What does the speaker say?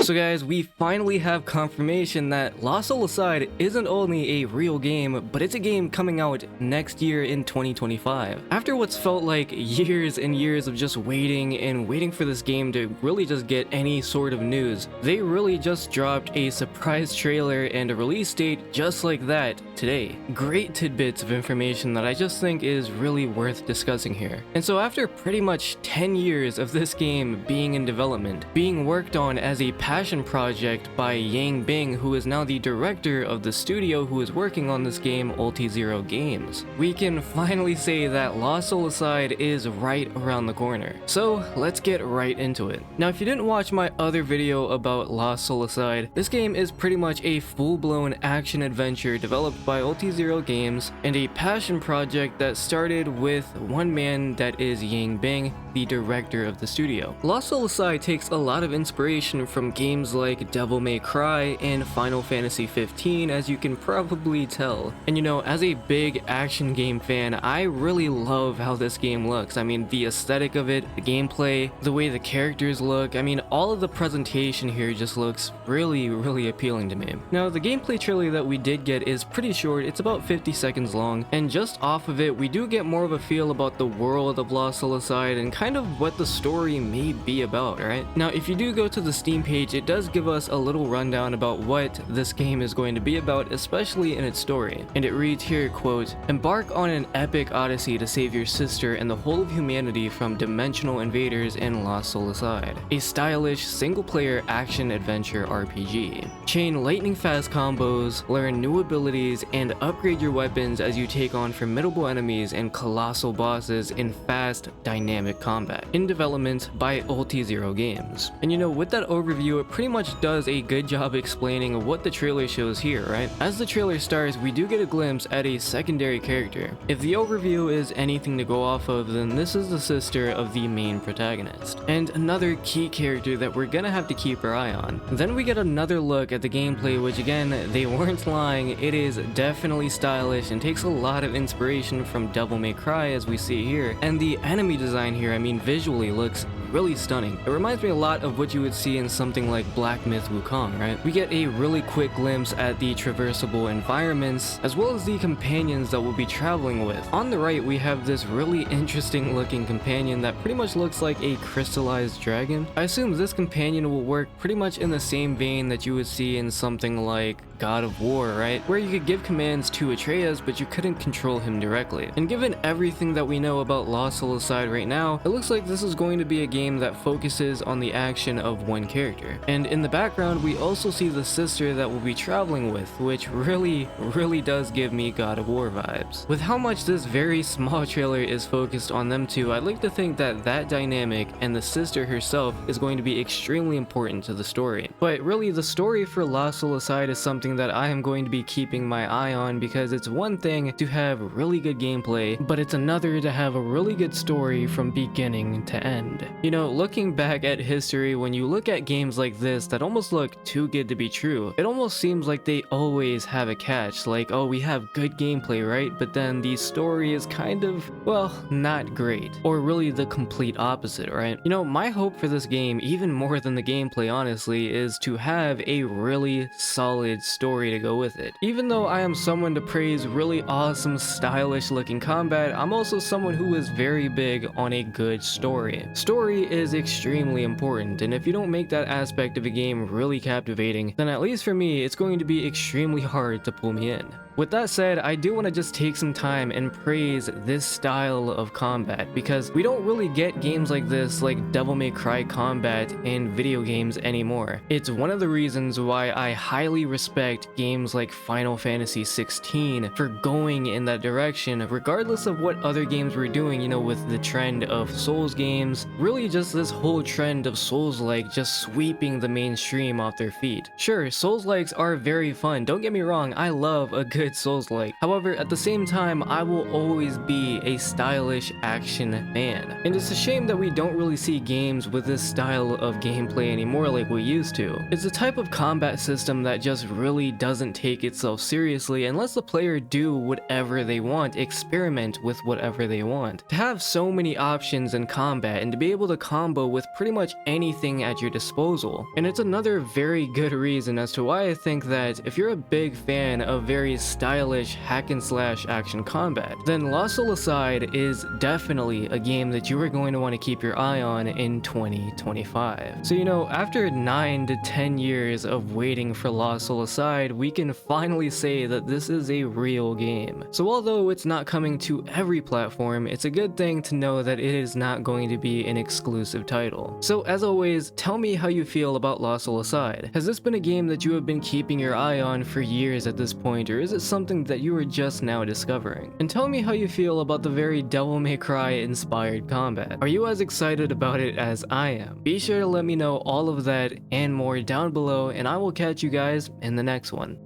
So guys, we finally have confirmation that Lost Soul Aside isn't only a real game, but it's a game coming out next year in 2025. After what's felt like years and years of just waiting for this game to really just get any sort of news, they really just dropped a surprise trailer and a release date just like that today. Great tidbits of information that I just think is really worth discussing here. And so after pretty much 10 years of this game being in development, being worked on as a passion project by Yang Bing, who is now the director of the studio who is working on this game, Ultizero Games, we can finally say that Lost Soul Aside is right around the corner. So let's get right into it. Now, if you didn't watch my other video about Lost Soul Aside, this game is pretty much a full-blown action adventure developed by Ultizero Games and a passion project that started with one man, that is Yang Bing, the director of the studio. Lost Soul Aside takes a lot of inspiration from games like Devil May Cry and Final Fantasy 15, as you can probably tell. And you know, as a big action game fan, I really love how this game looks. I mean, the aesthetic of it, the gameplay, the way the characters look, I mean, all of the presentation here just looks really appealing to me. Now, the gameplay trailer that we did get is pretty short, it's about 50 seconds long, and just off of it, we do get more of a feel about the world of Lost Soul Aside and kind of what the story may be about, right? Now, if you do go to the Steam page, it does give us a little rundown about what this game is going to be about, especially in its story. And it reads here, quote, "Embark on an epic odyssey to save your sister and the whole of humanity from dimensional invaders in Lost Soul Aside. A stylish, single-player action-adventure RPG. Chain lightning-fast combos, learn new abilities, and upgrade your weapons as you take on formidable enemies and colossal bosses in fast, dynamic combat. In development by Ultizero Games." And you know, with that overview, it pretty much does a good job explaining what the trailer shows here, right? As the trailer starts, we do get a glimpse at a secondary character. If the overview is anything to go off of, then this is the sister of the main protagonist, and another key character that we're gonna have to keep our eye on. Then we get another look at the gameplay, which again, they weren't lying, it is definitely stylish and takes a lot of inspiration from Devil May Cry, as we see here. And the enemy design here, I mean, visually looks really stunning. It reminds me a lot of what you would see in something like Black Myth Wukong, right? We get a really quick glimpse at the traversable environments, as well as the companions that we'll be traveling with. On the right, we have this really interesting looking companion that pretty much looks like a crystallized dragon. I assume this companion will work pretty much in the same vein that you would see in something like God of War, right? Where you could give commands to Atreus, but you couldn't control him directly. And given everything that we know about Lost Soul Aside right now, it looks like this is going to be a game that focuses on the action of one character. And in the background, we also see the sister that we'll be traveling with, which really does give me God of War vibes. With how much this very small trailer is focused on them two, I'd like to think that that dynamic and the sister herself is going to be extremely important to the story. But really, the story for Lost Soul Aside is something that I am going to be keeping my eye on, because it's one thing to have really good gameplay, but it's another to have a really good story from beginning to end. You know, looking back at history, when you look at games like this that almost look too good to be true, it almost seems like they always have a catch, like, oh, we have good gameplay, right? But then the story is kind of, well, not great, or really the complete opposite, right? You know, my hope for this game, even more than the gameplay honestly, is to have a really solid story to go with it. Even though I am someone to praise really awesome, stylish looking combat, I'm also someone who is very big on a good story. Story is extremely important, and if you don't make that aspect of a game really captivating, then at least for me, it's going to be extremely hard to pull me in. With that said, I do want to just take some time and praise this style of combat, because we don't really get games like this, like Devil May Cry combat, in video games anymore. It's one of the reasons why I highly respect games like Final Fantasy 16 for going in that direction, regardless of what other games were doing, you know, with the trend of Souls games, really just this whole trend of Souls-like just sweeping the mainstream off their feet. Sure, Souls-likes are very fun, don't get me wrong, I love a good Souls-like. However, at the same time, I will always be a stylish action fan. And it's a shame that we don't really see games with this style of gameplay anymore like we used to. It's a type of combat system that just really doesn't take itself seriously and lets the player do whatever they want, experiment with whatever they want. To have so many options in combat and to be able to to combo with pretty much anything at your disposal. And it's another very good reason as to why I think that if you're a big fan of very stylish hack and slash action combat, then Lost Soul Aside is definitely a game that you are going to want to keep your eye on in 2025. So after 9 to 10 years of waiting for Lost Soul Aside, we can finally say that this is a real game. So although it's not coming to every platform, it's a good thing to know that it is not going to be an exclusive title. So as always, tell me how you feel about Lost Soul Aside. Has this been a game that you have been keeping your eye on for years at this point, or is it something that you are just now discovering? And tell me how you feel about the very Devil May Cry inspired combat. Are you as excited about it as I am? Be sure to let me know all of that and more down below, and I will catch you guys in the next one.